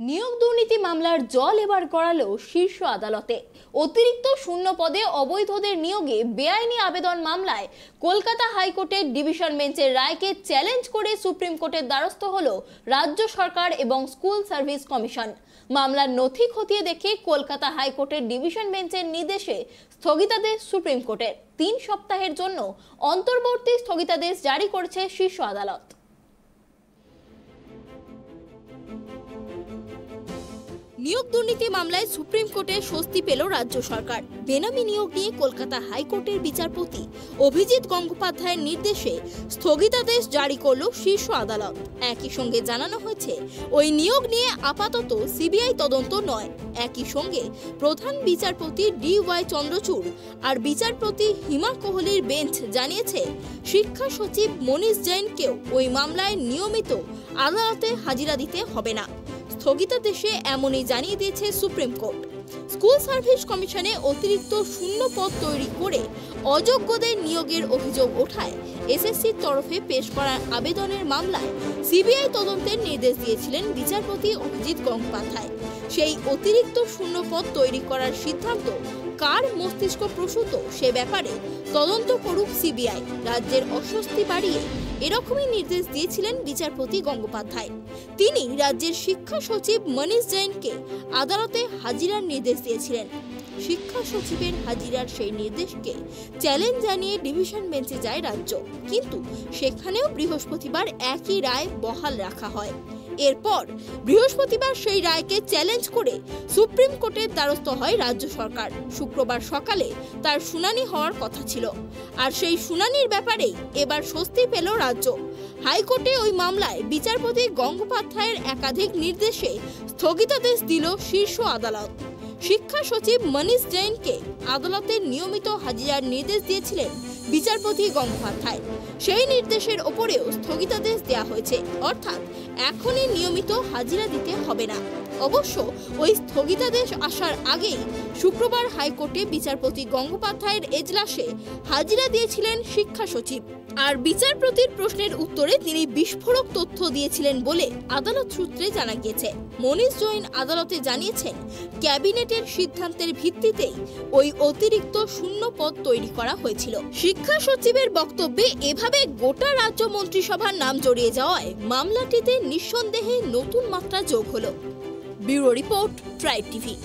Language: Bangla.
নিয়োগ দুর্নীতি মামলার জল এবার গড়ালো শীর্ষ আদালতে। অতিরিক্ত শূন্য পদে অবৈধদের নিয়োগে বেআইনি আবেদন মামলায় কলকাতা হাইকোর্টের ডিভিশন বেঞ্চের রায়কে চ্যালেঞ্জ করে সুপ্রিম কোর্টের দ্বারস্থ হলো রাজ্য সরকার এবং স্কুল সার্ভিস কমিশন। মামলার নথি খতিয়ে দেখে কলকাতা হাইকোর্টের ডিভিশন বেঞ্চের নির্দেশে স্থগিতাদেশ সুপ্রিম কোর্টের 3 সপ্তাহের জন্য অন্তর্বর্তী স্থগিতাদেশ জারি করেছে শীর্ষ আদালত। নিয়োগ দুর্নীতি মামলায় সুপ্রিম কোর্টে স্বস্তি পেল রাজ্য সরকার। বেনামি নিয়োগ নিয়ে কলকাতা হাইকোর্টের বিচারপতি অভিজিৎ গঙ্গোপাধ্যায়ের নির্দেশে স্থগিতাদেশ জারি করল শীর্ষ আদালত। একই সঙ্গে জানানো হয়েছে ওই নিয়োগ নিয়ে আপাতত সিবিআই তদন্ত নয়। একই সঙ্গে প্রধান বিচারপতি DY চন্দ্রচূড় আর বিচারপতি হিমা কোহলির বেঞ্চ জানিয়েছে শিক্ষা সচিব মনীষ জৈনকেও ওই মামলায় নিয়মিত আদালতে হাজিরা দিতে হবে না। স্থগিতাদেশে এমনই জানিয়ে দিয়েছে সুপ্রিম কোর্ট। স্কুল সার্ভিস কমিশনে অতিরিক্ত শূন্য পদ তৈরি করে অযোগ্যদের নিয়োগের অভিযোগ ওঠায় এসএসসির তরফে পেশ করা আবেদনের মামলায় সিবিআই তদন্তের নির্দেশ দিয়েছিলেন বিচারপতি অভিজিৎ গঙ্গোপাধ্যায়। সেই অতিরিক্ত শূন্য পদ তৈরি করার সিদ্ধান্ত কার মস্তিষ্ক প্রসূত সে ব্যাপারে তদন্ত করুক সিবিআই। রাজ্যের অস্বস্তি বাড়িয়ে এরকমই নির্দেশ দিয়েছিলেন বিচারপতি গঙ্গোপাধ্যায়। তিনি রাজ্যের শিক্ষা সচিব মনীষ জৈনকে আদালতে হাজিরার নির্দেশ দিয়েছিলেন। শিক্ষা সচিবের হাজিরার সেই নির্দেশকে চ্যালেঞ্জ জানিয়ে ডিভিশন বেঞ্চে যায় রাজ্য, কিন্তু সেখানেও বৃহস্পতিবার একই রায় বহাল রাখা হয়। এরপর বৃহস্পতিবার সেই রায়কে চ্যালেঞ্জ করে সুপ্রিম কোর্টের দ্বারস্থ হয় রাজ্য সরকার। শুক্রবার সকালে তার শুনানি হওয়ার কথা ছিল, আর সেই শুনানির ব্যাপারেই এবার স্বস্তি পেল রাজ্য। হাইকোর্টে ওই মামলায় বিচারপতি গঙ্গোপাধ্যায়ের একাধিক নির্দেশে স্থগিতাদেশ দিল শীর্ষ আদালত। শিক্ষা সচিব মনীষ জৈনকে আদালতে নিয়মিত হাজিরার নির্দেশ দিয়েছিলেন বিচারপতি গঙ্গোপাধ্যায়। সেই নির্দেশের ওপরেও স্থগিতাদেশ দেওয়া হয়েছে, অর্থাৎ এখনই নিয়মিত হাজিরা দিতে হবে না। অবশ্য ওই স্থগিতাদেশ আসার আগেই শুক্রবার হাইকোর্টে বিচারপতি গঙ্গোপাধ্যায়ের এজলাসে হাজিরা দিয়েছিলেন শিক্ষা সচিব। আর বিচারপতির প্রশ্নের উত্তরে তিনি বিস্ফোরক তথ্য দিয়েছিলেন বলে আদালত সূত্রে জানা গিয়েছে। মনীষ জৈন আদালতে জানিয়েছেন ক্যাবিনেটের সিদ্ধান্তের ভিত্তিতেই ওই অতিরিক্ত শূন্য পদ তৈরি করা হয়েছিল। শিক্ষা সচিবের বক্তব্যে এভাবে গোটা রাজ্য মন্ত্রিসভার নাম জড়িয়ে যাওয়ায় মামলাটিতে নিঃসন্দেহে নতুন মাত্রা যোগ হলো। Bureau report, tribe TV.